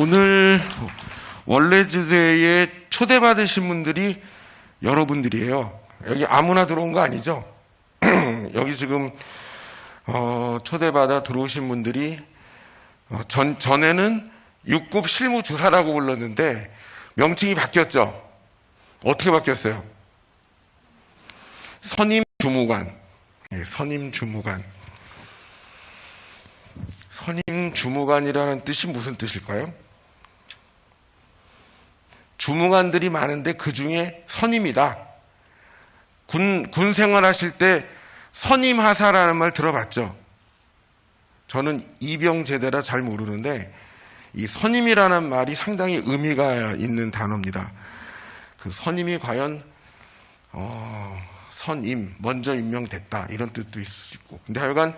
오늘 원래주제에 초대받으신 분들이 여러분들이에요. 여기 아무나 들어온 거 아니죠? 여기 지금 초대받아 들어오신 분들이 전에는 6급 실무주사라고 불렀는데 명칭이 바뀌었죠? 어떻게 바뀌었어요? 선임주무관. 선임주무관. 선임주무관이라는 뜻이 무슨 뜻일까요? 주무관들이 많은데 그 중에 선임이다. 군 생활하실 때 선임하사라는 말 들어봤죠? 저는 이병제대라 잘 모르는데 이 선임이라는 말이 상당히 의미가 있는 단어입니다. 그 선임이 과연 선임, 먼저 임명됐다 이런 뜻도 있을 수 있고, 근데 하여간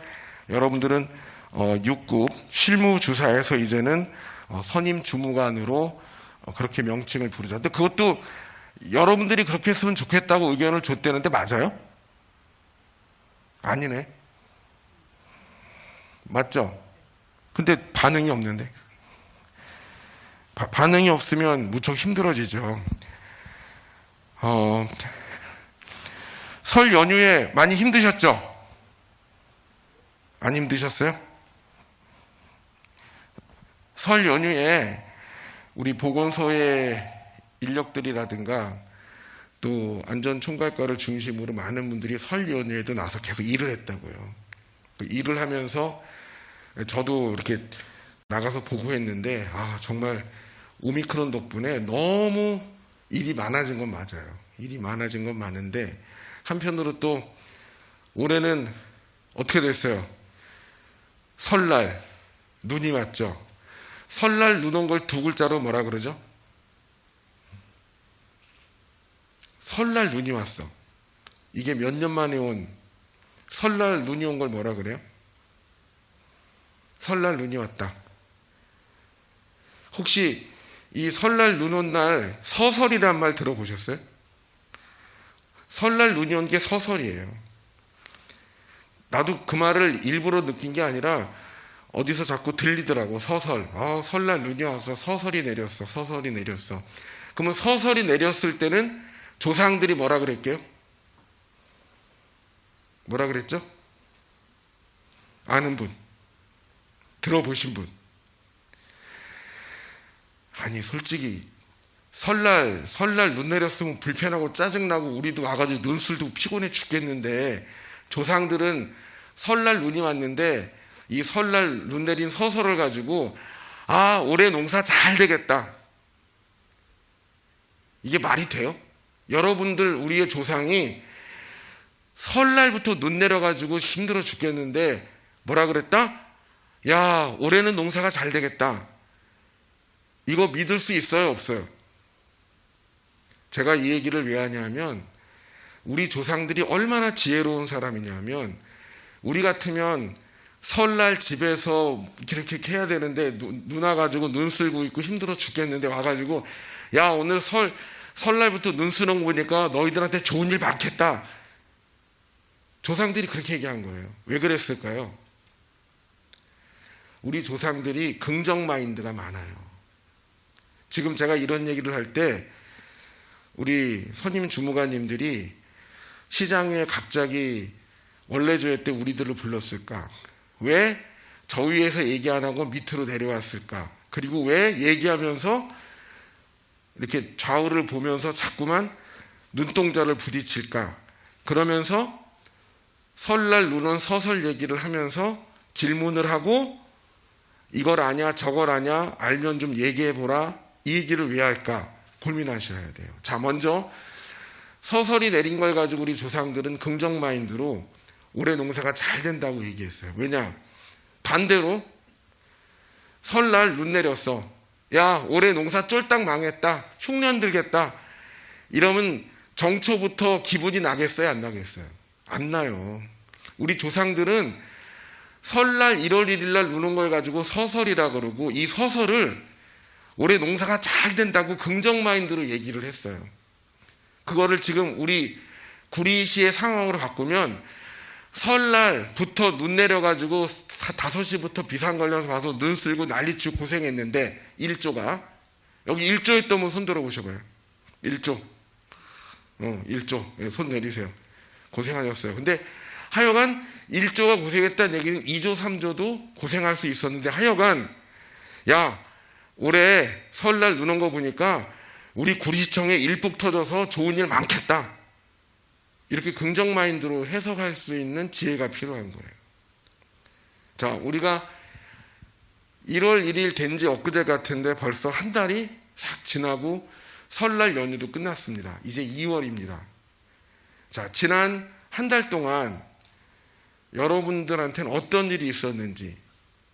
여러분들은 6급 실무주사에서 이제는 선임 주무관으로 그렇게 명칭을 부르자. 근데 그것도 여러분들이 그렇게 했으면 좋겠다고 의견을 줬대는데 맞아요? 아니네. 맞죠? 근데 반응이 없는데. 반응이 없으면 무척 힘들어지죠. 설 연휴에 많이 힘드셨죠? 안 힘드셨어요? 설 연휴에 우리 보건소의 인력들이라든가 또 안전총괄과를 중심으로 많은 분들이 설 연휴에도 나서 계속 일을 했다고요. 일을 하면서 저도 이렇게 나가서 보고했는데 정말 오미크론 덕분에 너무 일이 많아진 건 맞아요. 일이 많아진 건 많은데 한편으로 또 올해는 어떻게 됐어요? 설날 눈이 왔죠. 설날 눈 온 걸 두 글자로 뭐라 그러죠? 설날 눈이 왔어. 이게 몇 년 만에 온 설날 눈이 온 걸 뭐라 그래요? 설날 눈이 왔다. 혹시 이 설날 눈 온 날 서설이란 말 들어보셨어요? 설날 눈이 온 게 서설이에요. 나도 그 말을 일부러 느낀 게 아니라 어디서 자꾸 들리더라고. 서설. 설날 눈이 와서 서설이 내렸어. 서설이 내렸어. 그러면 서설이 내렸을 때는 조상들이 뭐라 그랬게요? 뭐라 그랬죠? 아는 분. 들어보신 분. 아니 솔직히 설날 눈 내렸으면 불편하고 짜증나고 우리도 와가지고 눈술도 피곤해 죽겠는데 조상들은 설날 눈이 왔는데 이 설날 눈 내린 서설을 가지고 올해 농사 잘 되겠다. 이게 말이 돼요? 여러분들 우리의 조상이 설날부터 눈 내려가지고 힘들어 죽겠는데 뭐라 그랬다? 야, 올해는 농사가 잘 되겠다. 이거 믿을 수 있어요? 없어요? 제가 이 얘기를 왜 하냐면 우리 조상들이 얼마나 지혜로운 사람이냐면 우리 같으면 설날 집에서 이렇게 해야 되는데 눈 와가지고 눈 쓸고 있고 힘들어 죽겠는데 와가지고 야 오늘 설날부터 눈 쓰는 거 보니까 너희들한테 좋은 일 받겠다. 조상들이 그렇게 얘기한 거예요. 왜 그랬을까요? 우리 조상들이 긍정 마인드가 많아요. 지금 제가 이런 얘기를 할 때 우리 선임 주무관님들이 시장에 갑자기 원래조회 때 우리들을 불렀을까? 왜 저 위에서 얘기 안 하고 밑으로 내려왔을까? 그리고 왜 얘기하면서 이렇게 좌우를 보면서 자꾸만 눈동자를 부딪힐까? 그러면서 설날 눈 온 서설 얘기를 하면서 질문을 하고 이걸 아냐 저걸 아냐 알면 좀 얘기해보라. 이 얘기를 왜 할까? 고민하셔야 돼요. 자, 먼저 서설이 내린 걸 가지고 우리 조상들은 긍정 마인드로 올해 농사가 잘 된다고 얘기했어요. 왜냐? 반대로 설날 눈 내렸어. 야, 올해 농사 쫄딱 망했다. 흉년 들겠다. 이러면 정초부터 기분이 나겠어요? 안 나겠어요? 안 나요. 우리 조상들은 설날 1월 1일 날 눈 온 걸 가지고 서설이라 그러고 이 서설을 올해 농사가 잘 된다고 긍정 마인드로 얘기를 했어요. 그거를 지금 우리 구리시의 상황으로 바꾸면 설날부터 눈 내려가지고 5시부터 비상 걸려서 와서 눈 쓸고 난리치고 고생했는데 1조가 여기 1조 했던 분 손 들어보셔봐요. 1조 1조 손 내리세요. 고생하셨어요. 근데 하여간 1조가 고생했다는 얘기는 2조 3조도 고생할 수 있었는데 하여간 야 올해 설날 눈 온 거 보니까 우리 구리시청에 일복 터져서 좋은 일 많겠다. 이렇게 긍정 마인드로 해석할 수 있는 지혜가 필요한 거예요. 자, 우리가 1월 1일 된 지 엊그제 같은데 벌써 한 달이 싹 지나고 설날 연휴도 끝났습니다. 이제 2월입니다. 자, 지난 한 달 동안 여러분들한테는 어떤 일이 있었는지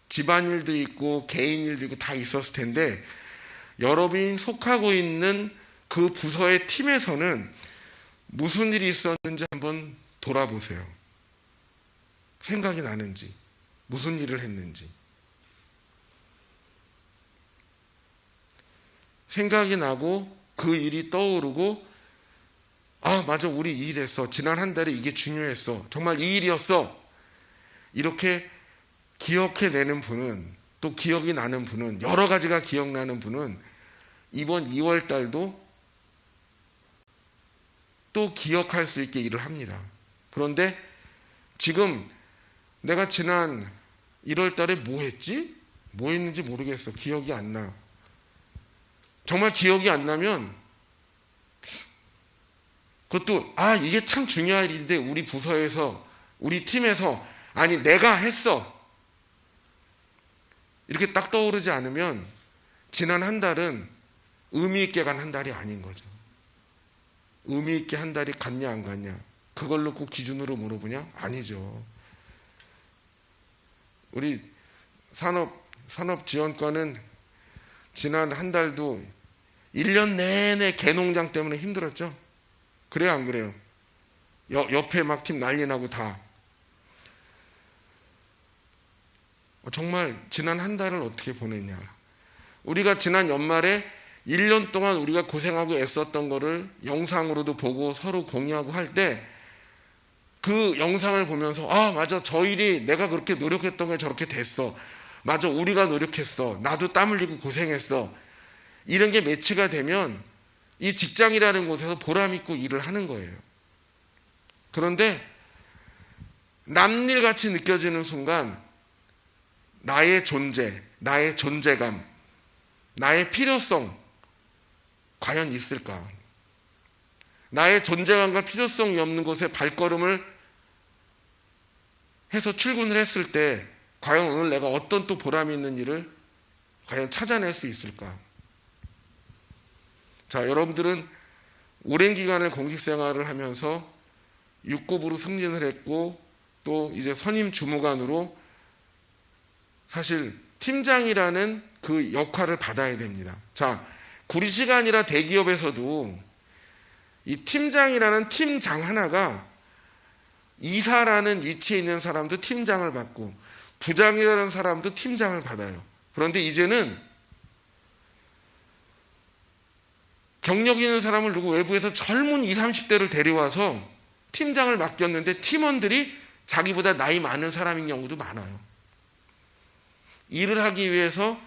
집안일도 있고 개인일도 있고 다 있었을 텐데 여러분이 속하고 있는 그 부서의 팀에서는 무슨 일이 있었는지 한번 돌아보세요. 생각이 나는지, 무슨 일을 했는지. 생각이 나고 그 일이 떠오르고 아 맞아 우리 이 일 했어. 지난 한 달에 이게 중요했어. 정말 이 일이었어. 이렇게 기억해내는 분은 또 기억이 나는 분은 여러 가지가 기억나는 분은 이번 2월 달도 또 기억할 수 있게 일을 합니다. 그런데 지금 내가 지난 1월 달에 뭐 했지? 뭐 했는지 모르겠어. 기억이 안 나. 정말 기억이 안 나면 그것도 이게 참 중요한 일인데 우리 부서에서 우리 팀에서 아니 내가 했어. 이렇게 딱 떠오르지 않으면 지난 한 달은 의미 있게 간 한 달이 아닌 거죠. 의미 있게 한 달이 갔냐 안 갔냐 그걸로 꼭 기준으로 물어보냐? 아니죠. 우리 산업지원과는 지난 한 달도 1년 내내 개농장 때문에 힘들었죠. 그래요 안 그래요? 옆에 막 팀 난리 나고 다. 정말 지난 한 달을 어떻게 보냈냐. 우리가 지난 연말에 1년 동안 우리가 고생하고 애썼던 거를 영상으로도 보고 서로 공유하고 할 때 그 영상을 보면서 맞아 저 일이 내가 그렇게 노력했던 게 저렇게 됐어. 맞아 우리가 노력했어. 나도 땀 흘리고 고생했어. 이런 게 매치가 되면 이 직장이라는 곳에서 보람 있고 일을 하는 거예요. 그런데 남일 같이 느껴지는 순간 나의 존재, 나의 존재감, 나의 필요성 과연 있을까? 나의 존재감과 필요성이 없는 곳에 발걸음을 해서 출근을 했을 때 과연 오늘 내가 어떤 또 보람이 있는 일을 과연 찾아낼 수 있을까? 자, 여러분들은 오랜 기간을 공직 생활을 하면서 6급으로 승진을 했고 또 이제 선임 주무관으로 사실 팀장이라는 그 역할을 받아야 됩니다. 자, 구리시가 아니라 대기업에서도 이 팀장이라는 팀장 하나가 이사라는 위치에 있는 사람도 팀장을 받고 부장이라는 사람도 팀장을 받아요. 그런데 이제는 경력 있는 사람을 누구 외부에서 젊은 20, 30대를 데려와서 팀장을 맡겼는데 팀원들이 자기보다 나이 많은 사람인 경우도 많아요. 일을 하기 위해서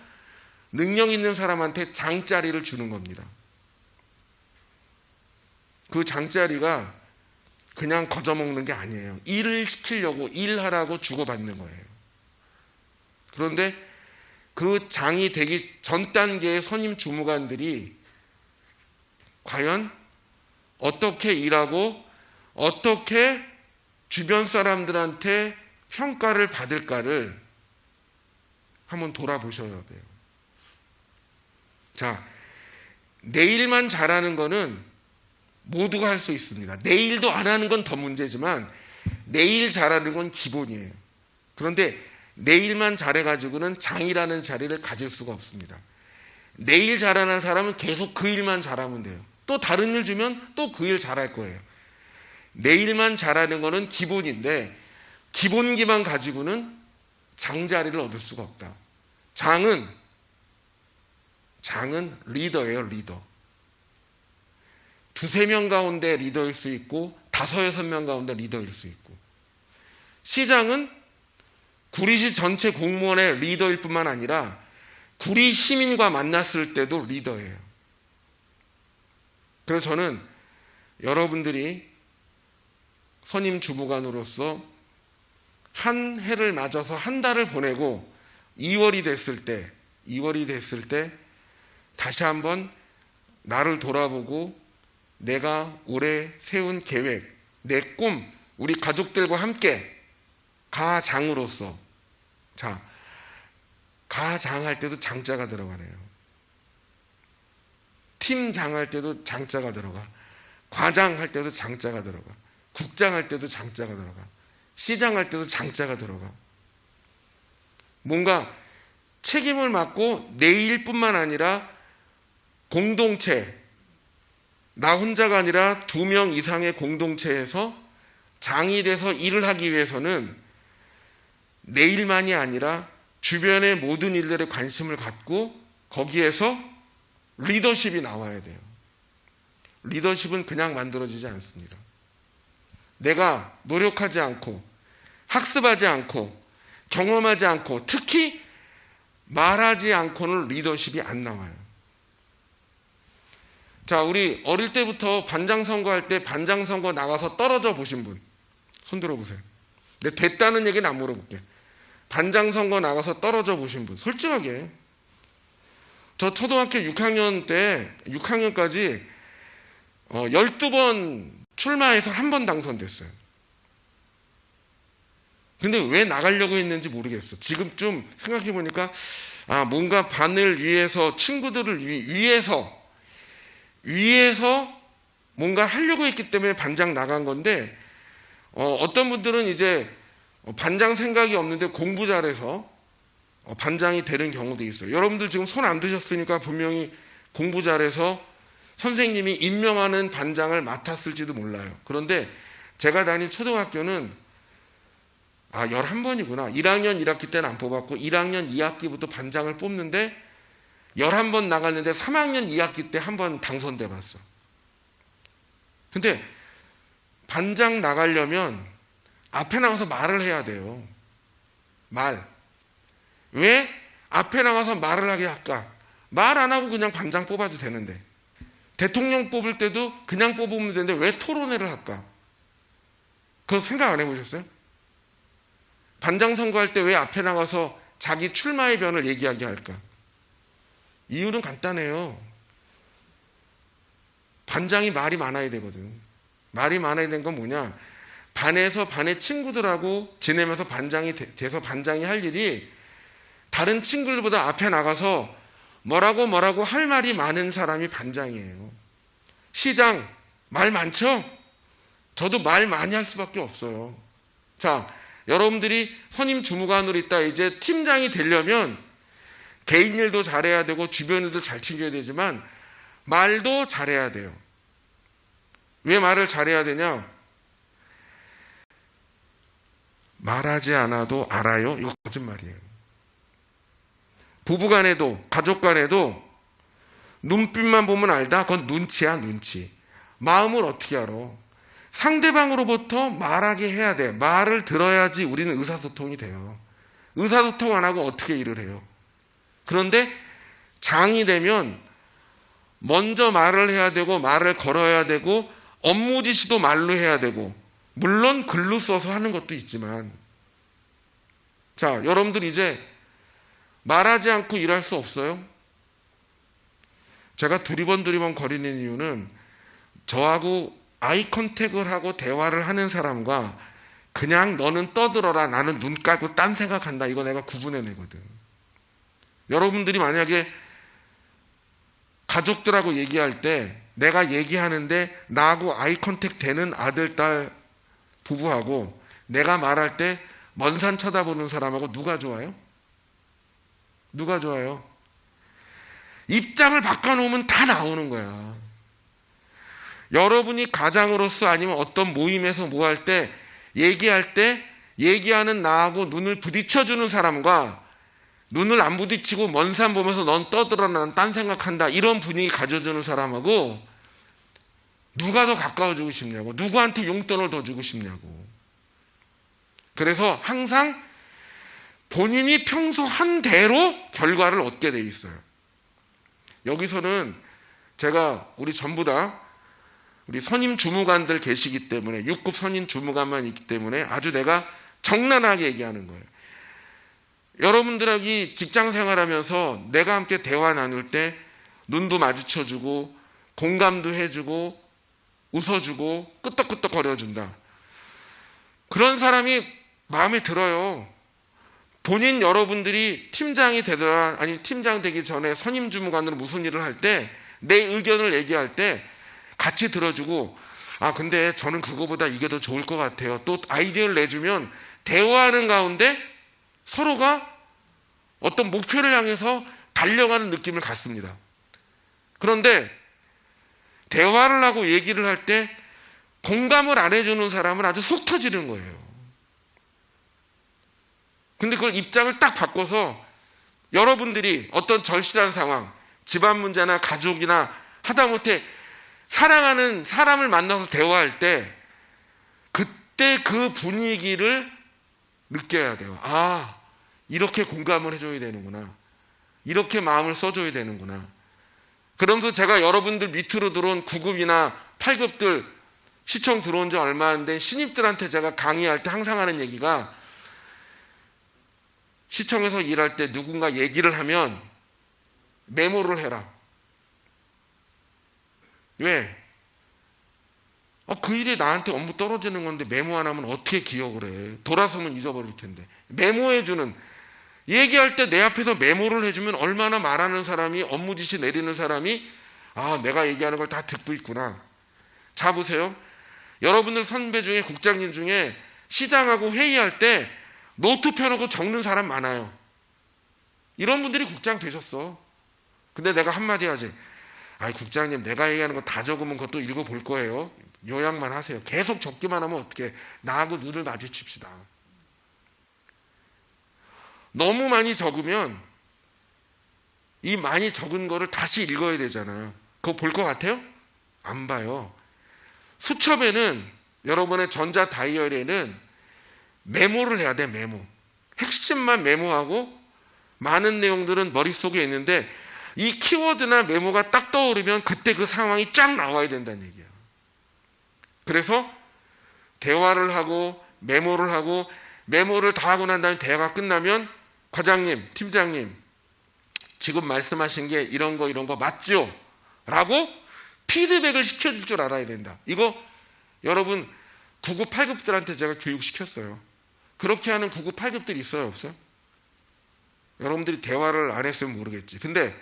능력 있는 사람한테 장자리를 주는 겁니다. 그 장자리가 그냥 거저먹는 게 아니에요. 일을 시키려고 일하라고 주고받는 거예요. 그런데 그 장이 되기 전 단계의 선임 주무관들이 과연 어떻게 일하고 어떻게 주변 사람들한테 평가를 받을까를 한번 돌아보셔야 돼요. 자, 내 일만 잘하는 거는 모두가 할 수 있습니다. 내 일도 안 하는 건 더 문제지만 내 일 잘하는 건 기본이에요. 그런데 내 일만 잘해가지고는 장이라는 자리를 가질 수가 없습니다. 내 일 잘하는 사람은 계속 그 일만 잘하면 돼요. 또 다른 일 주면 또 그 일 잘할 거예요. 내 일만 잘하는 거는 기본인데 기본기만 가지고는 장자리를 얻을 수가 없다. 장은 리더예요, 리더. 2-3명 가운데 리더일 수 있고 5-6명 가운데 리더일 수 있고 시장은 구리시 전체 공무원의 리더일 뿐만 아니라 구리 시민과 만났을 때도 리더예요. 그래서 저는 여러분들이 선임 주무관으로서 한 해를 맞아서 한 달을 보내고 2월이 됐을 때 다시 한번 나를 돌아보고 내가 올해 세운 계획, 내 꿈, 우리 가족들과 함께 가장으로서, 자, 가장할 때도 장자가 들어가네요. 팀장할 때도 장자가 들어가. 과장할 때도 장자가 들어가. 국장할 때도 장자가 들어가. 시장할 때도 장자가 들어가. 뭔가 책임을 맡고 내 일뿐만 아니라 공동체, 나 혼자가 아니라 2명 이상의 공동체에서 장이 돼서 일을 하기 위해서는 내 일만이 아니라 주변의 모든 일들에 관심을 갖고 거기에서 리더십이 나와야 돼요. 리더십은 그냥 만들어지지 않습니다. 내가 노력하지 않고 학습하지 않고 경험하지 않고 특히 말하지 않고는 리더십이 안 나와요. 자, 우리 어릴 때부터 반장 선거할 때 반장 선거 나가서 떨어져 보신 분 손 들어보세요. 근데 됐다는 얘기는 안 물어볼게. 반장 선거 나가서 떨어져 보신 분 솔직하게. 저 초등학교 6학년 때 6학년까지 12번 출마해서 한 번 당선됐어요. 근데 왜 나가려고 했는지 모르겠어. 지금 좀 생각해 보니까 뭔가 반을 위해서 친구들을 위해서 뭔가 하려고 했기 때문에 반장 나간 건데 어떤 분들은 이제 반장 생각이 없는데 공부 잘해서 반장이 되는 경우도 있어요. 여러분들 지금 손 안 드셨으니까 분명히 공부 잘해서 선생님이 임명하는 반장을 맡았을지도 몰라요. 그런데 제가 다닌 초등학교는 11번이구나. 1학년 1학기 때는 안 뽑았고 1학년 2학기부터 반장을 뽑는데 11번 나갔는데 3학년 2학기 때 한 번 당선돼 봤어. 근데 반장 나가려면 앞에 나가서 말을 해야 돼요. 왜 앞에 나가서 말을 하게 할까? 말 안 하고 그냥 반장 뽑아도 되는데. 대통령 뽑을 때도 그냥 뽑으면 되는데 왜 토론회를 할까? 그거 생각 안 해보셨어요? 반장 선거할 때 왜 앞에 나가서 자기 출마의 변을 얘기하게 할까? 이유는 간단해요. 반장이 말이 많아야 되거든. 말이 많아야 되는 건 뭐냐? 반에서 반의 친구들하고 지내면서 반장이 돼서 반장이 할 일이 다른 친구들보다 앞에 나가서 뭐라고 할 말이 많은 사람이 반장이에요. 시장 말 많죠? 저도 말 많이 할 수밖에 없어요. 자, 여러분들이 선임 주무관으로 있다 이제 팀장이 되려면 개인 일도 잘해야 되고 주변 일도 잘 챙겨야 되지만 말도 잘해야 돼요. 왜 말을 잘해야 되냐? 말하지 않아도 알아요? 이거 거짓말이에요. 부부간에도 가족간에도 눈빛만 보면 알다? 그건 눈치야, 눈치. 마음을 어떻게 알아? 상대방으로부터 말하게 해야 돼. 말을 들어야지 우리는 의사소통이 돼요. 의사소통 안 하고 어떻게 일을 해요? 그런데 장이 되면 먼저 말을 해야 되고 말을 걸어야 되고 업무 지시도 말로 해야 되고 물론 글로 써서 하는 것도 있지만 자, 여러분들 이제 말하지 않고 일할 수 없어요? 제가 두리번 거리는 이유는 저하고 아이 컨택을 하고 대화를 하는 사람과 그냥 너는 떠들어라 나는 눈 깔고 딴 생각한다 이거 내가 구분해내거든. 여러분들이 만약에 가족들하고 얘기할 때 내가 얘기하는데 나하고 아이 컨택 되는 아들, 딸 부부하고 내가 말할 때 먼 산 쳐다보는 사람하고 누가 좋아요? 누가 좋아요? 입장을 바꿔놓으면 다 나오는 거야. 여러분이 가장으로서 아니면 어떤 모임에서 뭐 할 때 얘기할 때 얘기하는 나하고 눈을 부딪혀주는 사람과 눈을 안 부딪히고 먼 산 보면서 넌 떠들어 난 딴 생각한다 이런 분위기 가져주는 사람하고 누가 더 가까워지고 싶냐고 누구한테 용돈을 더 주고 싶냐고. 그래서 항상 본인이 평소 한 대로 결과를 얻게 돼 있어요. 여기서는 제가 우리 전부 다 우리 선임 주무관들 계시기 때문에 6급 선임 주무관만 있기 때문에 아주 내가 적나라하게 얘기하는 거예요. 여러분들하고 직장 생활하면서 내가 함께 대화 나눌 때 눈도 마주쳐주고 공감도 해주고 웃어주고 끄떡끄떡 거려준다. 그런 사람이 마음에 들어요. 본인 여러분들이 팀장이 되더라, 아니 팀장 되기 전에 선임 주무관으로 무슨 일을 할 때 내 의견을 얘기할 때 같이 들어주고, 아 근데 저는 그거보다 이게 더 좋을 것 같아요. 또 아이디어를 내주면 대화하는 가운데 서로가 어떤 목표를 향해서 달려가는 느낌을 갖습니다. 그런데 대화를 하고 얘기를 할 때 공감을 안 해주는 사람은 아주 속 터지는 거예요. 근데 그걸 입장을 딱 바꿔서 여러분들이 어떤 절실한 상황, 집안 문제나 가족이나 하다못해 사랑하는 사람을 만나서 대화할 때 그때 그 분위기를 느껴야 돼요. 아, 이렇게 공감을 해줘야 되는구나. 이렇게 마음을 써줘야 되는구나. 그러면서 제가 여러분들 밑으로 들어온 9급이나 8급들 시청 들어온 지 얼마 안 된 신입들한테 제가 강의할 때 항상 하는 얘기가, 시청에서 일할 때 누군가 얘기를 하면 메모를 해라. 왜? 그 일이 나한테 업무 떨어지는 건데 메모 안 하면 어떻게 기억을 해? 돌아서면 잊어버릴 텐데. 메모해주는, 얘기할 때 내 앞에서 메모를 해주면 얼마나 말하는 사람이, 업무 지시 내리는 사람이 아, 내가 얘기하는 걸 다 듣고 있구나. 자 보세요. 여러분들 선배 중에, 국장님 중에 시장하고 회의할 때 노트 펴놓고 적는 사람 많아요. 이런 분들이 국장 되셨어. 근데 내가 한마디 하지. 아이 국장님, 내가 얘기하는 거 다 적으면 그것도 읽어볼 거예요. 요약만 하세요. 계속 적기만 하면 어떡해. 나하고 눈을 마주칩시다. 너무 많이 적으면 이 많이 적은 거를 다시 읽어야 되잖아. 그거 볼 것 같아요? 안 봐요. 수첩에는, 여러분의 전자 다이어리에는 메모를 해야 돼. 메모. 핵심만 메모하고 많은 내용들은 머릿속에 있는데 이 키워드나 메모가 딱 떠오르면 그때 그 상황이 쫙 나와야 된다는 얘기야. 그래서 대화를 하고 메모를 하고, 메모를 다 하고 난 다음에 대화가 끝나면 과장님, 팀장님, 지금 말씀하신 게 이런 거 맞죠? 라고 피드백을 시켜줄 줄 알아야 된다. 이거 여러분 9급, 8급들한테 제가 교육시켰어요. 그렇게 하는 9급, 8급들이 있어요, 없어요? 여러분들이 대화를 안 했으면 모르겠지. 근데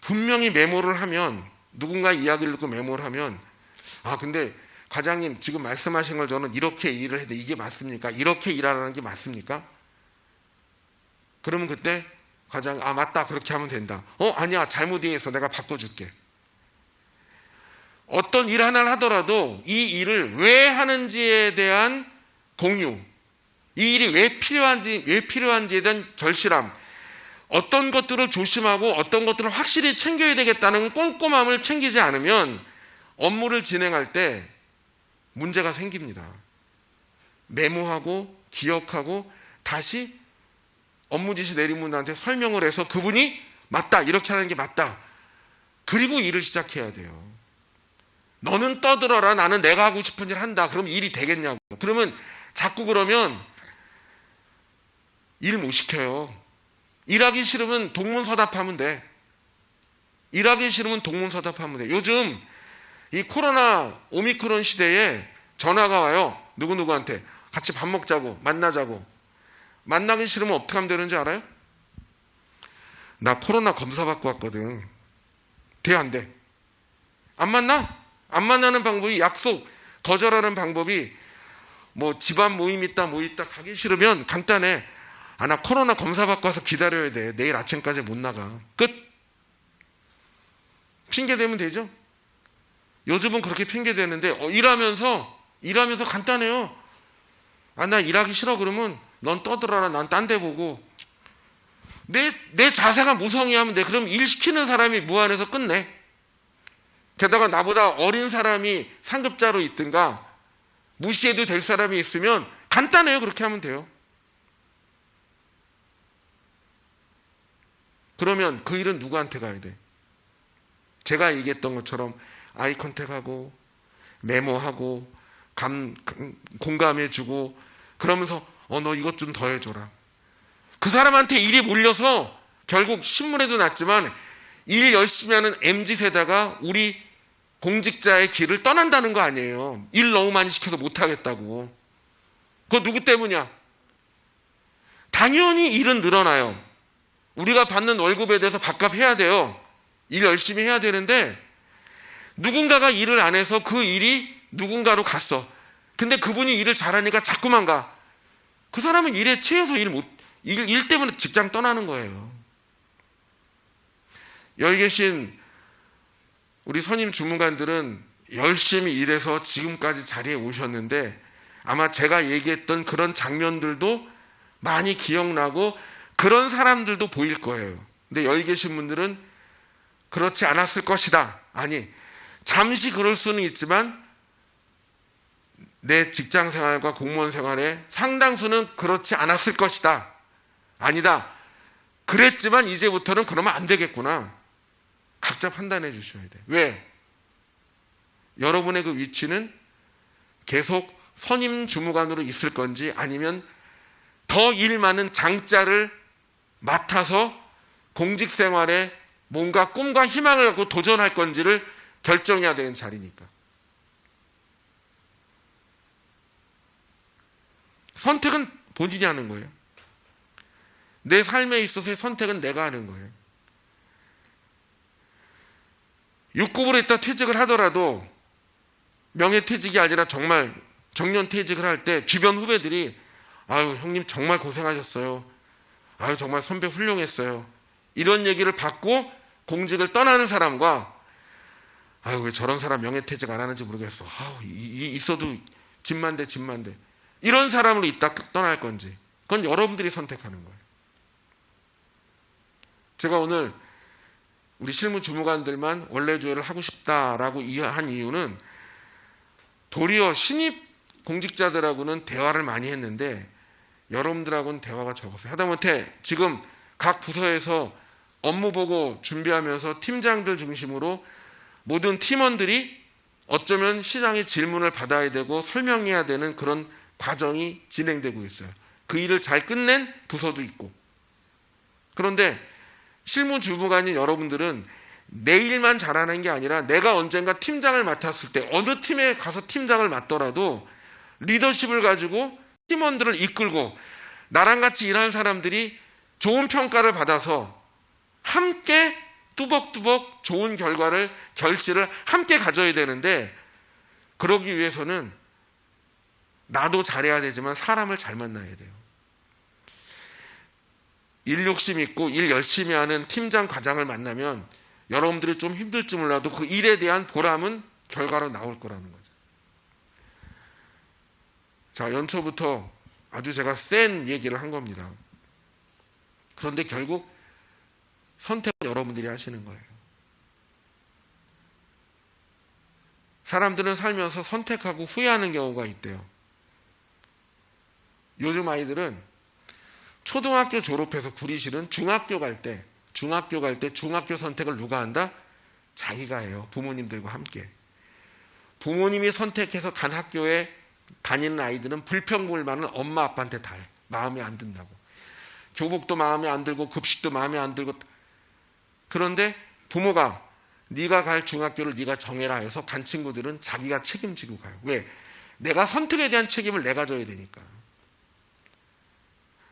분명히 메모를 하면, 누군가 이야기를 듣고 메모를 하면, 아 근데 과장님 지금 말씀하신 걸 저는 이렇게 일을 해도 이게 맞습니까? 이렇게 일하라는 게 맞습니까? 그러면 그때 과장, 아 맞다, 그렇게 하면 된다. 아니야, 잘못 이해했어, 내가 바꿔줄게. 어떤 일 하나를 하더라도 이 일을 왜 하는지에 대한 공유, 이 일이 왜 필요한지에 대한 절실함, 어떤 것들을 조심하고 어떤 것들을 확실히 챙겨야 되겠다는 꼼꼼함을 챙기지 않으면 업무를 진행할 때 문제가 생깁니다. 메모하고 기억하고 다시 업무 지시 내린 분한테 설명을 해서 그분이 맞다, 이렇게 하는 게 맞다. 그리고 일을 시작해야 돼요. 너는 떠들어라, 나는 내가 하고 싶은 일 한다. 그럼 일이 되겠냐고. 그러면 자꾸 그러면 일 못 시켜요. 일하기 싫으면 동문서답하면 돼. 일하기 싫으면 동문서답하면 돼. 요즘 이 코로나 오미크론 시대에 전화가 와요. 누구누구한테 같이 밥 먹자고, 만나자고. 만나기 싫으면 어떻게 하면 되는지 알아요? 나 코로나 검사 받고 왔거든. 돼, 안 돼? 안 만나? 안 만나는 방법이, 약속 거절하는 방법이, 뭐 집안 모임 있다 뭐 있다 가기 싫으면 간단해. 아, 나 코로나 검사 받고 와서 기다려야 돼. 내일 아침까지 못 나가. 끝. 핑계 대면 되죠? 요즘은 그렇게 핑계 대는데 일하면서 간단해요. 아, 나 일하기 싫어. 그러면 넌 떠들어라. 난 딴 데 보고. 내 자세가 무성의하면 돼. 그럼 일 시키는 사람이 무안해서 끝내. 게다가 나보다 어린 사람이 상급자로 있든가 무시해도 될 사람이 있으면 간단해요. 그렇게 하면 돼요. 그러면 그 일은 누구한테 가야 돼? 제가 얘기했던 것처럼 아이 컨택하고 메모하고 공감해주고 그러면서 너 이것 좀 더 해줘라. 그 사람한테 일이 몰려서 결국 신문에도 났지만 일 열심히 하는 MZ세대가 우리 공직자의 길을 떠난다는 거 아니에요. 일 너무 많이 시켜서 못하겠다고. 그거 누구 때문이야? 당연히 일은 늘어나요. 우리가 받는 월급에 대해서 밥값해야 돼요. 일 열심히 해야 되는데 누군가가 일을 안 해서 그 일이 누군가로 갔어. 근데 그분이 일을 잘하니까 자꾸만 가. 그 사람은 일에 취해서 일 때문에 직장 떠나는 거예요. 여기 계신 우리 선임 주무관들은 열심히 일해서 지금까지 자리에 오셨는데 아마 제가 얘기했던 그런 장면들도 많이 기억나고 그런 사람들도 보일 거예요. 근데 여기 계신 분들은 그렇지 않았을 것이다. 아니, 잠시 그럴 수는 있지만 내 직장 생활과 공무원 생활에 상당수는 그렇지 않았을 것이다. 아니다. 그랬지만 이제부터는 그러면 안 되겠구나. 각자 판단해 주셔야 돼요. 왜? 여러분의 그 위치는 계속 선임 주무관으로 있을 건지 아니면 더 일 많은 장자를 맡아서 공직 생활에 뭔가 꿈과 희망을 갖고 도전할 건지를 결정해야 되는 자리니까. 선택은 본인이 하는 거예요. 내 삶에 있어서의 선택은 내가 하는 거예요. 6급으로 있다 퇴직을 하더라도 명예퇴직이 아니라 정말 정년퇴직을 할 때 주변 후배들이 아유 형님 정말 고생하셨어요. 아유 정말 선배 훌륭했어요. 이런 얘기를 받고 공직을 떠나는 사람과 아유 왜 저런 사람 명예퇴직 안 하는지 모르겠어. 아유 있어도 집만 돼. 이런 사람으로 있다 떠날 건지 그건 여러분들이 선택하는 거예요. 제가 오늘 우리 실무 주무관들만 원래조회를 하고 싶다라고 한 이유는 도리어 신입 공직자들하고는 대화를 많이 했는데 여러분들하고는 대화가 적었어요. 하다못해 지금 각 부서에서 업무 보고 준비하면서 팀장들 중심으로 모든 팀원들이 어쩌면 시장의 질문을 받아야 되고 설명해야 되는 그런 과정이 진행되고 있어요. 그 일을 잘 끝낸 부서도 있고. 그런데 실무주무관인 여러분들은 내 일만 잘하는 게 아니라 내가 언젠가 팀장을 맡았을 때 어느 팀에 가서 팀장을 맡더라도 리더십을 가지고 팀원들을 이끌고 나랑 같이 일하는 사람들이 좋은 평가를 받아서 함께 뚜벅뚜벅 좋은 결실을 함께 가져야 되는데 그러기 위해서는 나도 잘해야 되지만 사람을 잘 만나야 돼요. 일 욕심 있고 일 열심히 하는 팀장 과장을 만나면 여러분들이 좀 힘들지 몰라도 그 일에 대한 보람은 결과로 나올 거라는 거죠. 자, 연초부터 아주 제가 센 얘기를 한 겁니다. 그런데 결국 선택은 여러분들이 하시는 거예요. 사람들은 살면서 선택하고 후회하는 경우가 있대요. 요즘 아이들은 초등학교 졸업해서 구리실은 중학교 갈 때 중학교 선택을 누가 한다? 자기가 해요. 부모님들과 함께. 부모님이 선택해서 간 학교에 다니는 아이들은 불평불만은 엄마 아빠한테 다 해. 마음에 안 든다고. 교복도 마음에 안 들고 급식도 마음에 안 들고. 그런데 부모가 네가 갈 중학교를 네가 정해라 해서 간 친구들은 자기가 책임지고 가요. 왜? 내가 선택에 대한 책임을 내가 져야 되니까.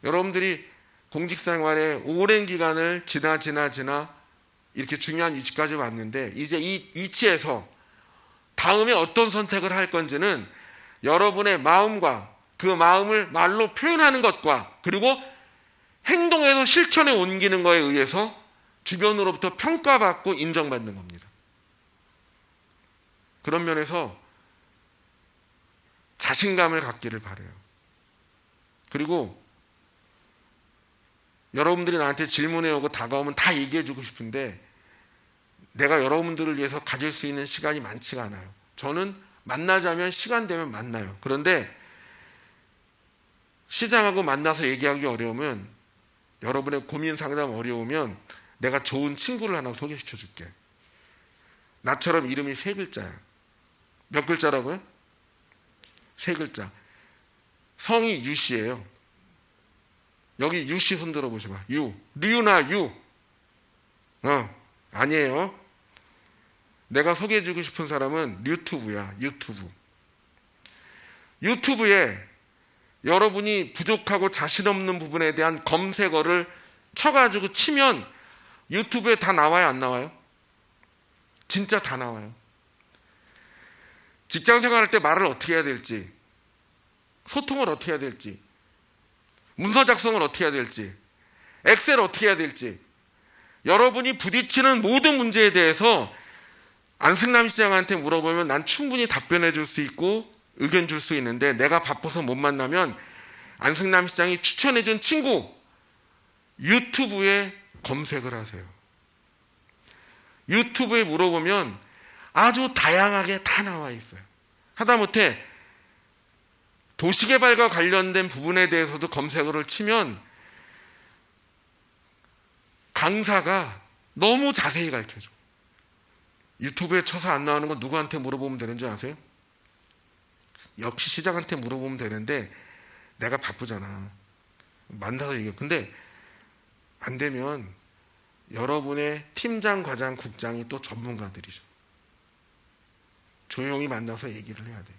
여러분들이 공직생활에 오랜 기간을 지나 이렇게 중요한 위치까지 왔는데 이제 이 위치에서 다음에 어떤 선택을 할 건지는 여러분의 마음과 그 마음을 말로 표현하는 것과 그리고 행동에서 실천에 옮기는 것에 의해서 주변으로부터 평가받고 인정받는 겁니다. 그런 면에서 자신감을 갖기를 바라요. 그리고 여러분들이 나한테 질문해 오고 다가오면 다 얘기해 주고 싶은데 내가 여러분들을 위해서 가질 수 있는 시간이 많지가 않아요. 저는 만나자면 시간 되면 만나요. 그런데 시장하고 만나서 얘기하기 어려우면, 여러분의 고민 상담 어려우면 내가 좋은 친구를 하나 소개시켜 줄게. 나처럼 이름이 3글자야. 몇 글자라고요? 3글자. 성이 유씨예요. 여기 유씨 손 들어보셔봐. 류나 유. 아니에요. 내가 소개해주고 싶은 사람은 유튜브야. 유튜브에 여러분이 부족하고 자신 없는 부분에 대한 검색어를 쳐가지고 치면 유튜브에 다 나와요, 안 나와요? 진짜 다 나와요. 직장 생활할 때 말을 어떻게 해야 될지, 소통을 어떻게 해야 될지, 문서 작성을 어떻게 해야 될지, 엑셀 어떻게 해야 될지, 여러분이 부딪히는 모든 문제에 대해서 안승남 시장한테 물어보면 난 충분히 답변해 줄 수 있고 의견 줄 수 있는데, 내가 바빠서 못 만나면 안승남 시장이 추천해 준 친구 유튜브에 검색을 하세요. 유튜브에 물어보면 아주 다양하게 다 나와 있어요. 하다못해 도시개발과 관련된 부분에 대해서도 검색어를 치면 강사가 너무 자세히 가르쳐줘. 유튜브에 쳐서 안 나오는 건 누구한테 물어보면 되는 줄 아세요? 역시 시장한테 물어보면 되는데 내가 바쁘잖아. 만나서 얘기해. 근데 안 되면 여러분의 팀장, 과장, 국장이 또 전문가들이죠. 조용히 만나서 얘기를 해야 돼.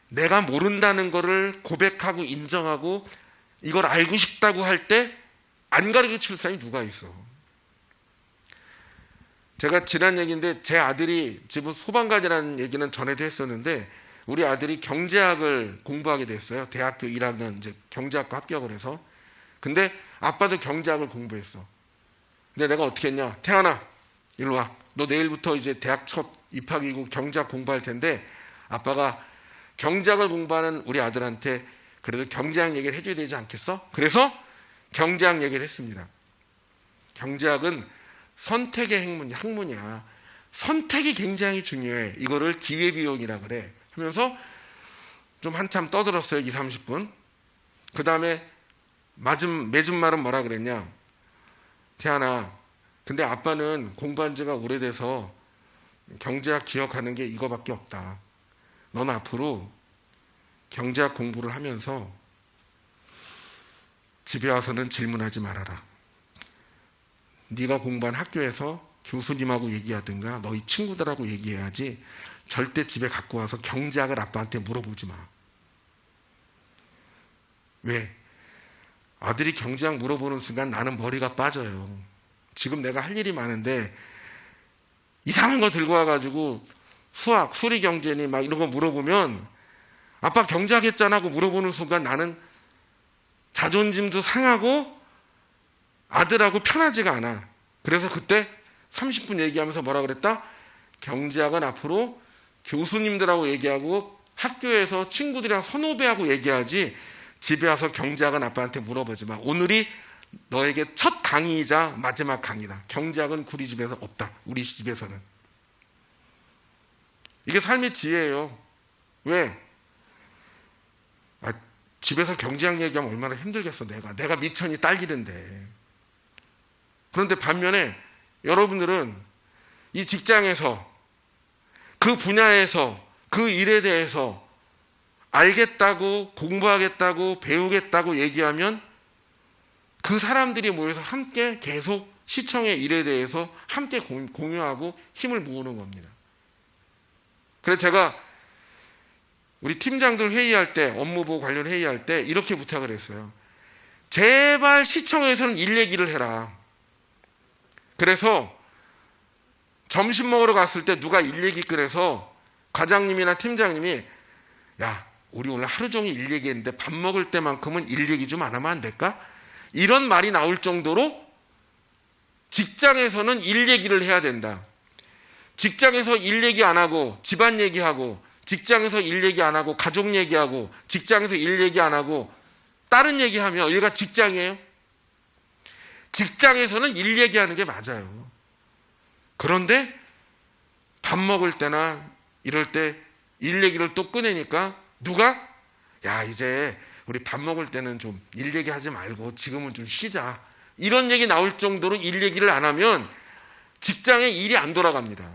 내가 모른다는 거를 고백하고 인정하고 이걸 알고 싶다고 할 때 안 가르칠 사람이 누가 있어. 제가 지난 얘기인데 제 아들이 지금 소방관이라는 얘기는 전에도 했었는데 우리 아들이 경제학을 공부하게 됐어요. 대학교 1학년 이제 경제학과 합격을 해서. 근데 아빠도 경제학을 공부했어. 근데 내가 어떻게 했냐? 태연아, 일로 와. 너 내일부터 이제 대학 첫 입학이고 경제학 공부할 텐데 아빠가 경제학을 공부하는 우리 아들한테 그래도 경제학 얘기를 해줘야 되지 않겠어? 그래서 경제학 얘기를 했습니다. 경제학은 선택의 학문이야. 선택이 굉장히 중요해. 이거를 기회비용이라 그래. 하면서 좀 한참 떠들었어요. 20, 30분. 그 다음에 맺은 말은 뭐라 그랬냐? 태연아, 근데 아빠는 공부한 지가 오래돼서 경제학 기억하는 게 이거밖에 없다. 넌 앞으로 경제학 공부를 하면서 집에 와서는 질문하지 말아라. 네가 공부한 학교에서 교수님하고 얘기하든가 너희 친구들하고 얘기해야지 절대 집에 갖고 와서 경제학을 아빠한테 물어보지 마. 왜? 아들이 경제학 물어보는 순간 나는 머리가 빠져요. 지금 내가 할 일이 많은데 이상한 거 들고 와가지고 수학, 수리경제니 막 이런 거 물어보면 아빠 경제학 했잖아 하고 물어보는 순간 나는 자존심도 상하고 아들하고 편하지가 않아. 그래서 그때 30분 얘기하면서 뭐라 그랬다? 경제학은 앞으로 교수님들하고 얘기하고 학교에서 친구들이랑 선후배하고 얘기하지 집에 와서 경제학은 아빠한테 물어보지 마. 오늘이 너에게 첫 강의이자 마지막 강의다. 경제학은 우리 집에서 없다. 우리 집에서는. 이게 삶의 지혜예요. 왜? 집에서 경제학 얘기하면 얼마나 힘들겠어. 내가 미천이 딸기는데. 그런데 반면에 여러분들은 이 직장에서 그 분야에서 그 일에 대해서 알겠다고 공부하겠다고 배우겠다고 얘기하면 그 사람들이 모여서 함께 계속 시청의 일에 대해서 함께 공유하고 힘을 모으는 겁니다. 그래서 제가 우리 팀장들 회의할 때, 업무보고 관련 회의할 때 이렇게 부탁을 했어요. 제발 시청에서는 일 얘기를 해라. 그래서 점심 먹으러 갔을 때 누가 일 얘기 꺼내서 과장님이나 팀장님이 야, 우리 오늘 하루 종일 일 얘기했는데 밥 먹을 때만큼은 일 얘기 좀 안 하면 안 될까? 이런 말이 나올 정도로 직장에서는 일 얘기를 해야 된다. 직장에서 일 얘기 안 하고 집안 얘기하고 직장에서 일 얘기 안 하고 가족 얘기하고 직장에서 일 얘기 안 하고 다른 얘기하면 여기가 직장이에요? 직장에서는 일 얘기하는 게 맞아요. 그런데 밥 먹을 때나 이럴 때 일 얘기를 또 꺼내니까 누가 야 이제 우리 밥 먹을 때는 좀 일 얘기하지 말고 지금은 좀 쉬자. 이런 얘기 나올 정도로 일 얘기를 안 하면 직장에 일이 안 돌아갑니다.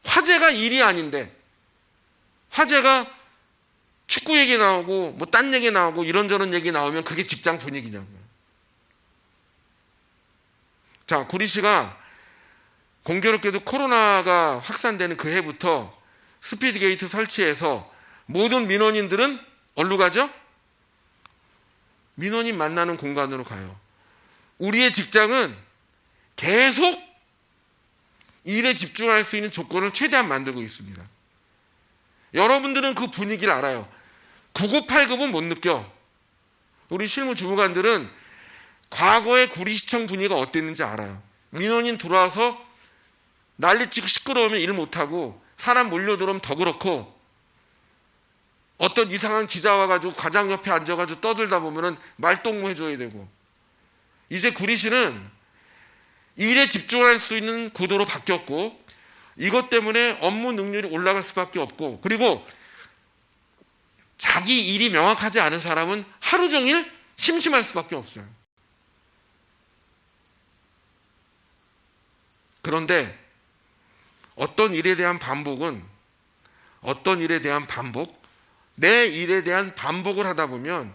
화제가 일이 아닌데, 화제가 축구 얘기 나오고 뭐 딴 얘기 나오고 이런저런 얘기 나오면 그게 직장 분위기냐고요. 자, 구리 씨가 공교롭게도 코로나가 확산되는 그 해부터 스피드 게이트 설치해서 모든 민원인들은 어디로 가죠? 민원인 만나는 공간으로 가요. 우리의 직장은 계속 일에 집중할 수 있는 조건을 최대한 만들고 있습니다. 여러분들은 그 분위기를 알아요. 9989은 못 느껴. 우리 실무 주무관들은 과거의 구리시청 분위기가 어땠는지 알아요. 민원인 들어와서 난리치고 시끄러우면 일 못하고 사람 몰려들어오면 더 그렇고 어떤 이상한 기자 와가지고 과장 옆에 앉아가지고 떠들다 보면은 말동무 해줘야 되고 이제 구리시는 일에 집중할 수 있는 구도로 바뀌었고 이것 때문에 업무 능률이 올라갈 수밖에 없고 그리고 자기 일이 명확하지 않은 사람은 하루 종일 심심할 수밖에 없어요. 그런데 어떤 일에 대한 반복, 내 일에 대한 반복을 하다 보면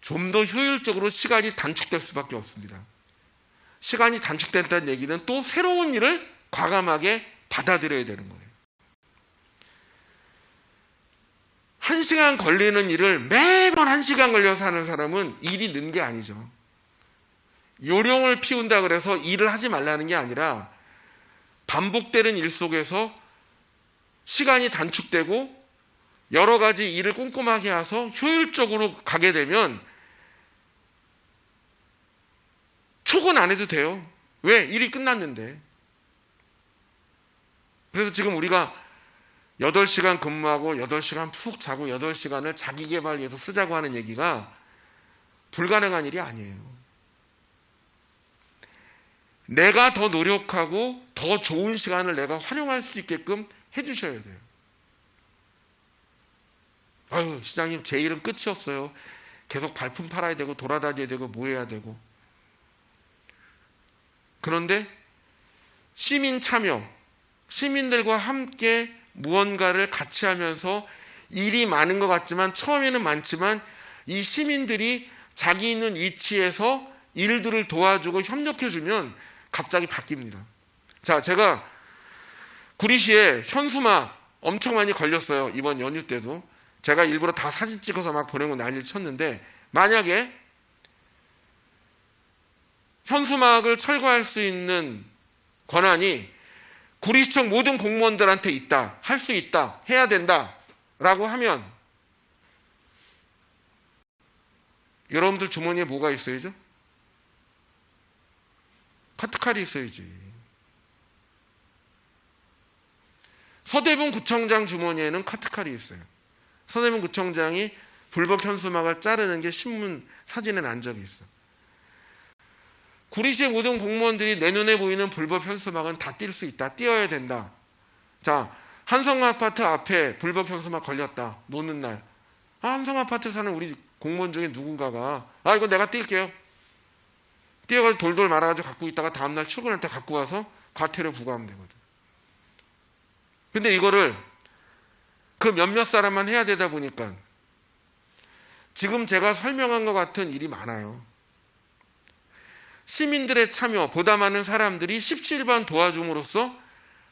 좀 더 효율적으로 시간이 단축될 수밖에 없습니다. 시간이 단축된다는 얘기는 또 새로운 일을 과감하게 받아들여야 되는 거예요. 1시간 걸리는 일을 매번 1시간 걸려서 하는 사람은 일이 는 게 아니죠. 요령을 피운다 그래서 일을 하지 말라는 게 아니라 반복되는 일 속에서 시간이 단축되고 여러 가지 일을 꼼꼼하게 해서 효율적으로 가게 되면 촉은 안 해도 돼요. 왜? 일이 끝났는데. 그래서 지금 우리가 8시간 근무하고 8시간 푹 자고 8시간을 자기 개발 위해서 쓰자고 하는 얘기가 불가능한 일이 아니에요. 내가 더 노력하고 더 좋은 시간을 내가 활용할 수 있게끔 해주셔야 돼요. 아유, 시장님 제 일은 끝이 없어요. 계속 발품 팔아야 되고 돌아다녀야 되고 뭐 해야 되고. 그런데 시민 참여, 시민들과 함께 무언가를 같이 하면서 일이 많은 것 같지만 처음에는 많지만 이 시민들이 자기 있는 위치에서 일들을 도와주고 협력해주면 갑자기 바뀝니다. 자, 제가 구리시에 현수막 엄청 많이 걸렸어요. 이번 연휴 때도. 제가 일부러 다 사진 찍어서 막 보내고 난리를 쳤는데 만약에 현수막을 철거할 수 있는 권한이 구리시청 모든 공무원들한테 있다, 할 수 있다, 해야 된다 라고 하면 여러분들 주머니에 뭐가 있어야죠? 카트칼이 있어야지. 서대문 구청장 주머니에는 카트칼이 있어요. 서대문 구청장이 불법 현수막을 자르는 게 신문 사진에 난 적이 있어. 구리시의 모든 공무원들이 내 눈에 보이는 불법 현수막은 다 뛸 수 있다. 띄어야 된다. 자, 한성아파트 앞에 불법 현수막 걸렸다. 노는 날. 한성아파트 사는 우리 공무원 중에 누군가가 이거 내가 뛸게요. 띄어가지고 돌돌 말아가지고 갖고 있다가 다음날 출근할 때 갖고 와서 과태료 부과하면 되거든. 근데 이거를 그 몇몇 사람만 해야 되다 보니까 지금 제가 설명한 것 같은 일이 많아요. 시민들의 참여, 보다 많은 사람들이 십시일반 도와줌으로써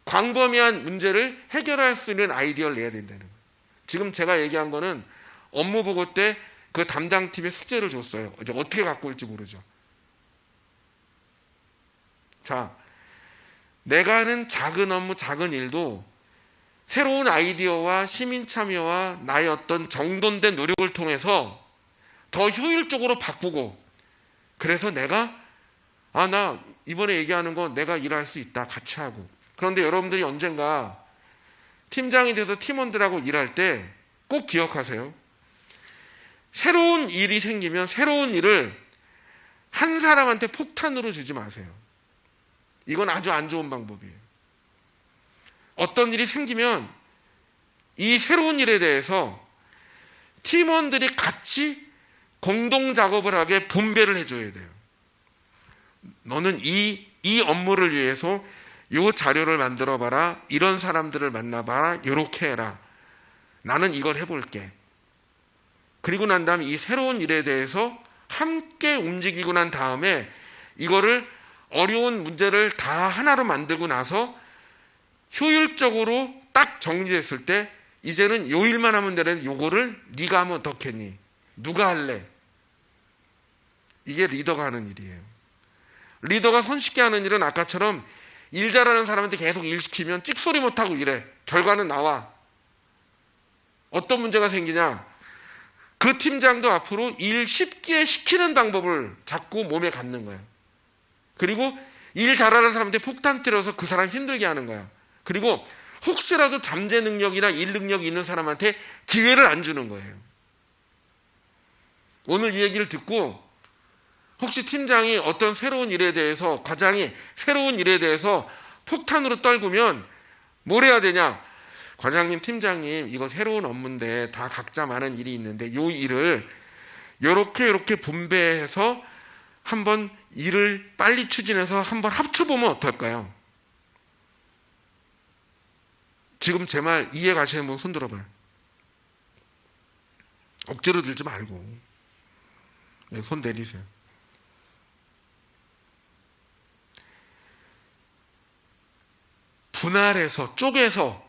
광범위한 문제를 해결할 수 있는 아이디어를 내야 된다는 거예요. 지금 제가 얘기한 거는 업무 보고 때 그 담당팀에 숙제를 줬어요. 이제 어떻게 갖고 올지 모르죠. 자, 내가 하는 작은 업무, 작은 일도 새로운 아이디어와 시민 참여와 나의 어떤 정돈된 노력을 통해서 더 효율적으로 바꾸고 그래서 내가 나 이번에 얘기하는 거 내가 일할 수 있다. 같이 하고. 그런데 여러분들이 언젠가 팀장이 돼서 팀원들하고 일할 때 꼭 기억하세요. 새로운 일이 생기면 새로운 일을 한 사람한테 폭탄으로 주지 마세요. 이건 아주 안 좋은 방법이에요. 어떤 일이 생기면 이 새로운 일에 대해서 팀원들이 같이 공동 작업을 하게 분배를 해줘야 돼요. 너는 이 업무를 위해서 이 자료를 만들어 봐라. 이런 사람들을 만나봐라. 이렇게 해라. 나는 이걸 해볼게. 그리고 난 다음에 이 새로운 일에 대해서 함께 움직이고 난 다음에 이거를 어려운 문제를 다 하나로 만들고 나서 효율적으로 딱 정리됐을 때 이제는 요 일만 하면 되는데 요거를 네가 하면 어떻겠니? 누가 할래? 이게 리더가 하는 일이에요. 리더가 손쉽게 하는 일은 아까처럼 일 잘하는 사람한테 계속 일 시키면 찍소리 못하고 일해. 결과는 나와. 어떤 문제가 생기냐? 그 팀장도 앞으로 일 쉽게 시키는 방법을 자꾸 몸에 갖는 거야. 그리고 일 잘하는 사람한테 폭탄 때려서 그 사람 힘들게 하는 거야. 그리고 혹시라도 잠재 능력이나 일 능력이 있는 사람한테 기회를 안 주는 거예요. 오늘 이 얘기를 듣고 혹시 팀장이 어떤 새로운 일에 대해서, 과장이 새로운 일에 대해서 폭탄으로 떨구면 뭘 해야 되냐? 과장님, 팀장님, 이거 새로운 업무인데 다 각자 많은 일이 있는데 이 일을 이렇게 분배해서 한번 일을 빨리 추진해서 한번 합쳐보면 어떨까요? 지금 제 말 이해 가시는 분 손 들어봐요. 억지로 들지 말고 손 내리세요. 분할해서 쪼개서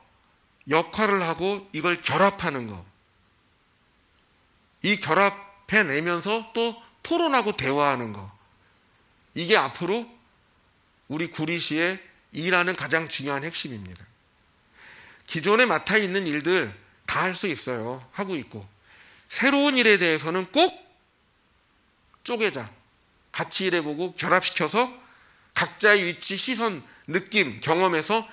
역할을 하고 이걸 결합하는 거. 이 결합해내면서 또 토론하고 대화하는 거. 이게 앞으로 우리 구리시의 일하는 가장 중요한 핵심입니다. 기존에 맡아 있는 일들 다 할 수 있어요. 하고 있고. 새로운 일에 대해서는 꼭 쪼개자. 같이 일해보고 결합시켜서 각자의 위치, 시선, 느낌, 경험에서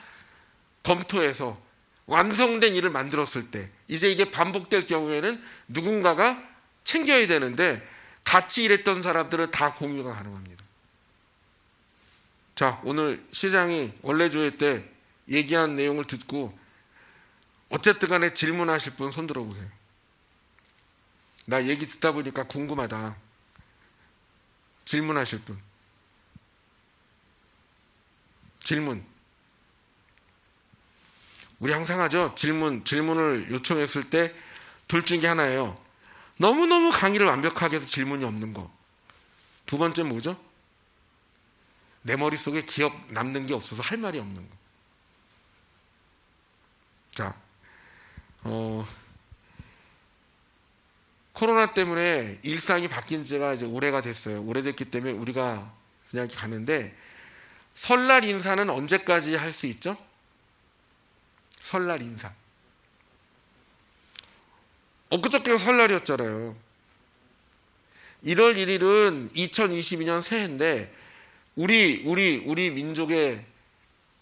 검토해서 완성된 일을 만들었을 때 이제 이게 반복될 경우에는 누군가가 챙겨야 되는데 같이 일했던 사람들은 다 공유가 가능합니다. 자, 오늘 시장이 원래 조회 때 얘기한 내용을 듣고 어쨌든 간에 질문하실 분 손 들어보세요. 나 얘기 듣다 보니까 궁금하다. 질문하실 분. 질문. 우리 항상 하죠. 질문을 요청했을 때 둘 중에 하나예요. 너무너무 강의를 완벽하게 해서 질문이 없는 거. 두 번째 뭐죠? 내 머릿속에 기억 남는 게 없어서 할 말이 없는 거. 자, 코로나 때문에 일상이 바뀐 지가 이제 오래가 됐어요. 오래됐기 때문에 우리가 그냥 가는데 설날 인사는 언제까지 할 수 있죠? 설날 인사. 엊그저께가 설날이었잖아요. 1월 1일은 2022년 새해인데 우리 민족의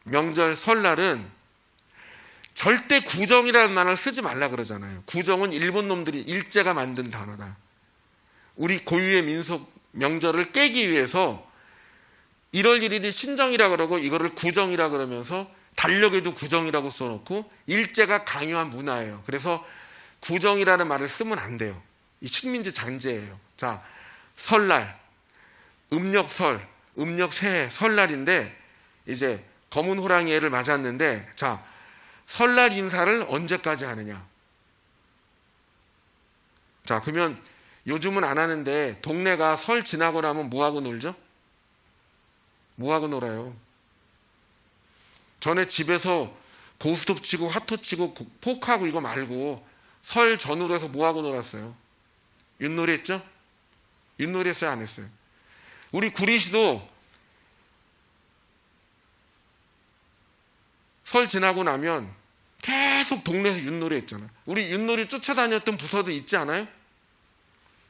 명절 설날은 절대 구정이라는 말을 쓰지 말라 그러잖아요. 구정은 일본 놈들이 일제가 만든 단어다. 우리 고유의 민속 명절을 깨기 위해서 1월 1일이 신정이라 그러고 이거를 구정이라 그러면서 달력에도 구정이라고 써놓고 일제가 강요한 문화예요. 그래서 구정이라는 말을 쓰면 안 돼요. 이 식민지 잔재예요. 자, 설날, 음력설, 음력새해, 설날인데 이제 검은 호랑이 해를 맞았는데 자, 설날 인사를 언제까지 하느냐? 자, 그러면 요즘은 안 하는데 동네가 설 지나고 나면 뭐하고 놀죠? 뭐하고 놀아요? 전에 집에서 고스톱 치고 화토 치고 포크하고 이거 말고 설 전후로 해서 뭐하고 놀았어요? 윷놀이 했죠? 윷놀이 했어요? 안 했어요? 우리 구리시도 설 지나고 나면 계속 동네에서 윷놀이 했잖아. 우리 윷놀이 쫓아다녔던 부서도 있지 않아요?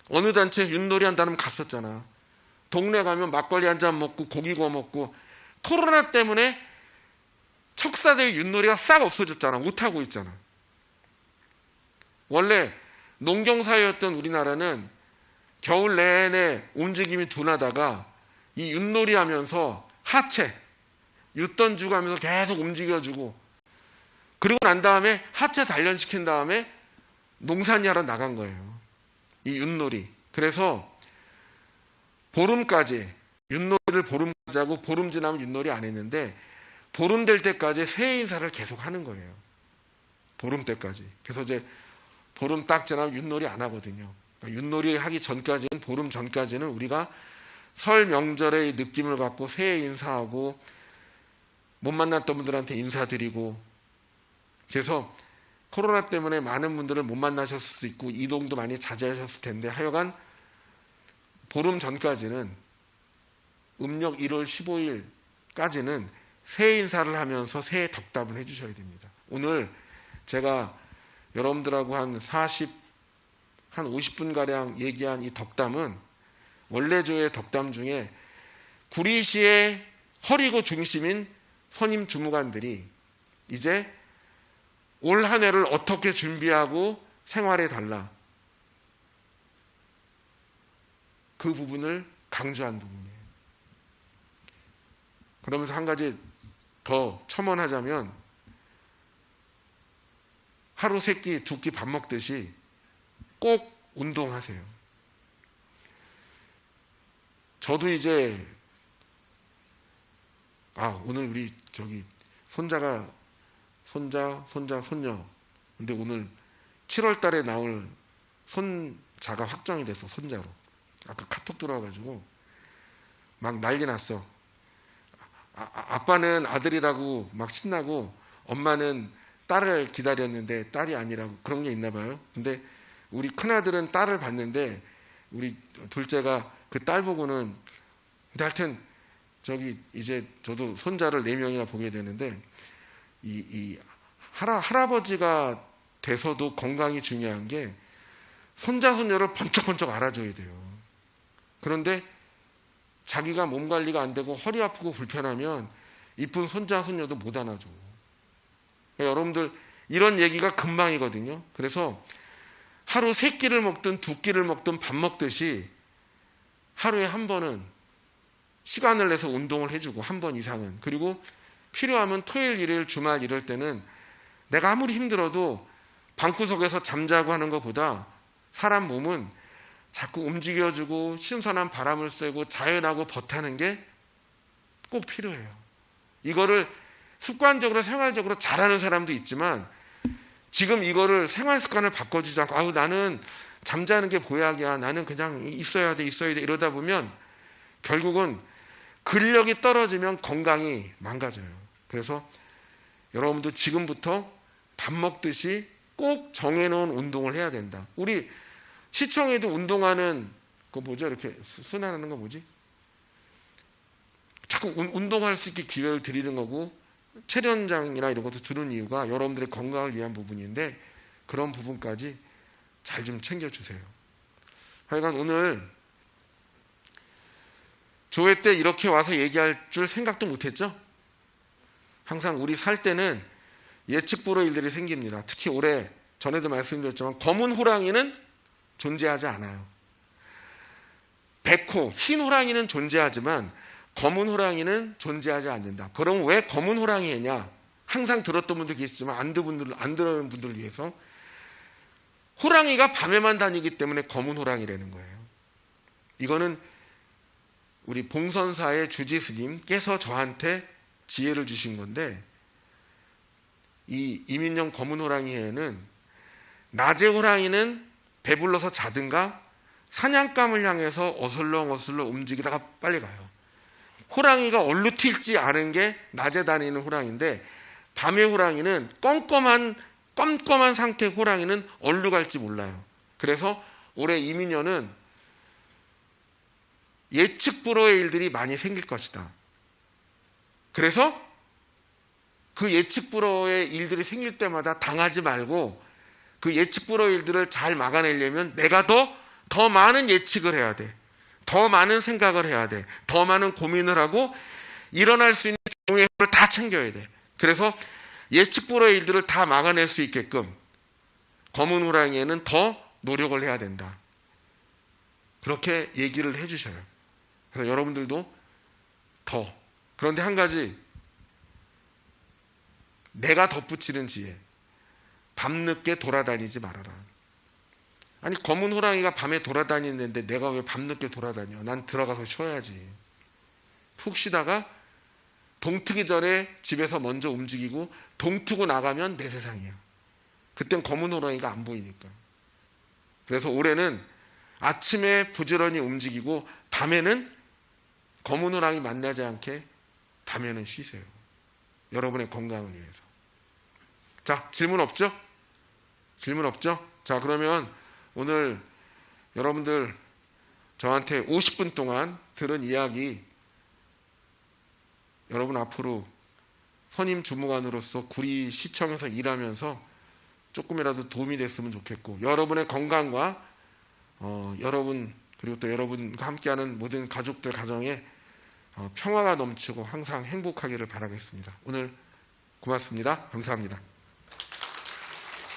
어느 단체 윷놀이 한다면 갔었잖아. 동네 가면 막걸리 한 잔 먹고 고기 구워 먹고. 코로나 때문에 척사대의 윷놀이가 싹 없어졌잖아. 못하고 있잖아. 원래 농경사회였던 우리나라는 겨울 내내 움직임이 둔하다가 이 윷놀이 하면서 하체, 윷 던지고 하면서 계속 움직여주고 그리고 난 다음에 하체 단련시킨 다음에 농사일하러 나간 거예요. 이 윷놀이. 그래서 보름까지, 윷놀이를 보름까지 하고 보름 지나면 윷놀이 안 했는데 보름 될 때까지 새해 인사를 계속 하는 거예요. 보름 때까지. 그래서 이제 보름 딱 지나면 윷놀이 안 하거든요. 그러니까 윷놀이 하기 전까지는, 보름 전까지는 우리가 설 명절의 느낌을 갖고 새해 인사하고 못 만났던 분들한테 인사드리고, 그래서 코로나 때문에 많은 분들을 못 만나셨을 수 있고 이동도 많이 자제하셨을 텐데 하여간 보름 전까지는, 음력 1월 15일까지는 새해 인사를 하면서 새해 덕담을 해주셔야 됩니다. 오늘 제가 여러분들하고 한 50분가량 얘기한 이 덕담은 원래조의 덕담 중에 구리시의 허리고 중심인 선임 주무관들이 이제 올 한 해를 어떻게 준비하고 생활해 달라, 그 부분을 강조한 부분이에요. 그러면서 한 가지 더 첨언하자면, 하루 3끼 2끼 밥 먹듯이 꼭 운동하세요. 저도 이제 오늘 우리 손자, 손녀. 근데 오늘 7월 달에 나올 손자가 확정이 됐어, 손자로. 아까 카톡 들어와가지고 막 난리 났어. 아빠는 아들이라고 막 신나고 엄마는 딸을 기다렸는데 딸이 아니라고, 그런 게 있나 봐요. 근데 우리 큰아들은 딸을 봤는데 우리 둘째가 그 딸 보고는, 근데 하여튼 이제 저도 손자를 4명이나 보게 되는데 이 할아버지가 돼서도 건강이 중요한 게 손자 손녀를 번쩍번쩍 알아줘야 돼요. 그런데 자기가 몸 관리가 안 되고 허리 아프고 불편하면 이쁜 손자 손녀도 못 안아줘. 그러니까 여러분들 이런 얘기가 금방이거든요. 그래서 하루 3끼를 먹든 2끼를 먹든 밥 먹듯이 하루에 한 번은 시간을 내서 운동을 해주고, 한 번 이상은. 그리고 필요하면 토요일, 일요일, 주말 이럴 때는 내가 아무리 힘들어도 방구석에서 잠자고 하는 것보다 사람 몸은 자꾸 움직여주고 신선한 바람을 쐬고 자연하고 벗하는 게 꼭 필요해요. 이거를 습관적으로 생활적으로 잘하는 사람도 있지만, 지금 이거를 생활 습관을 바꿔주지 않고 나는 잠자는 게 보약이야, 나는 그냥 있어야 돼 이러다 보면 결국은 근력이 떨어지면 건강이 망가져요. 그래서 여러분도 지금부터 밥 먹듯이 꼭 정해놓은 운동을 해야 된다. 우리 시청에도 운동하는 거 뭐죠? 이렇게 순환하는 거 뭐지? 자꾸 운동할 수 있게 기회를 드리는 거고, 체련장이나 이런 것도 주는 이유가 여러분들의 건강을 위한 부분인데 그런 부분까지 잘 좀 챙겨주세요. 하여간 오늘 조회 때 이렇게 와서 얘기할 줄 생각도 못했죠? 항상 우리 살 때는 예측 불허 일들이 생깁니다. 특히 올해, 전에도 말씀드렸지만 검은 호랑이는 존재하지 않아요. 백호, 흰 호랑이는 존재하지만 검은 호랑이는 존재하지 않는다. 그럼 왜 검은 호랑이냐? 항상 들었던 분들 계시지만 안 들은 분들을 위해서, 호랑이가 밤에만 다니기 때문에 검은 호랑이라는 거예요. 이거는 우리 봉선사의 주지 스님께서 저한테 지혜를 주신 건데, 이 이민영 검은 호랑이에는 낮에 호랑이는 배불러서 자든가 사냥감을 향해서 어슬렁 움직이다가 빨리 가요. 호랑이가 얼루 튈지 아는 게 낮에 다니는 호랑이인데, 밤의 호랑이는 껌껌한 상태의 호랑이는 얼루 갈지 몰라요. 그래서 올해 이민년은 예측 불허의 일들이 많이 생길 것이다. 그래서 그 예측 불허의 일들이 생길 때마다 당하지 말고 그 예측 불허의 일들을 잘 막아내려면 내가 더 많은 예측을 해야 돼. 더 많은 생각을 해야 돼. 더 많은 고민을 하고 일어날 수 있는 경우의 를 다 챙겨야 돼. 그래서 예측 불허의 일들을 다 막아낼 수 있게끔 검은 호랑이에는 더 노력을 해야 된다. 그렇게 얘기를 해주셔요. 그래서 여러분들도 더. 그런데 한 가지, 내가 덧붙이는 지혜. 밤늦게 돌아다니지 말아라. 아니 검은 호랑이가 밤에 돌아다니는데 내가 왜 밤늦게 돌아다녀? 난 들어가서 쉬어야지. 푹 쉬다가 동트기 전에 집에서 먼저 움직이고 동트고 나가면 내 세상이야. 그땐 검은 호랑이가 안 보이니까. 그래서 올해는 아침에 부지런히 움직이고 밤에는 검은 호랑이 만나지 않게 밤에는 쉬세요. 여러분의 건강을 위해서. 자, 질문 없죠? 질문 없죠? 자, 그러면 오늘 여러분들 저한테 50분 동안 들은 이야기 여러분 앞으로 선임 주무관으로서 구리시청에서 일하면서 조금이라도 도움이 됐으면 좋겠고, 여러분의 건강과 여러분 그리고 또 여러분과 함께하는 모든 가족들 가정에 평화가 넘치고 항상 행복하기를 바라겠습니다. 오늘 고맙습니다. 감사합니다.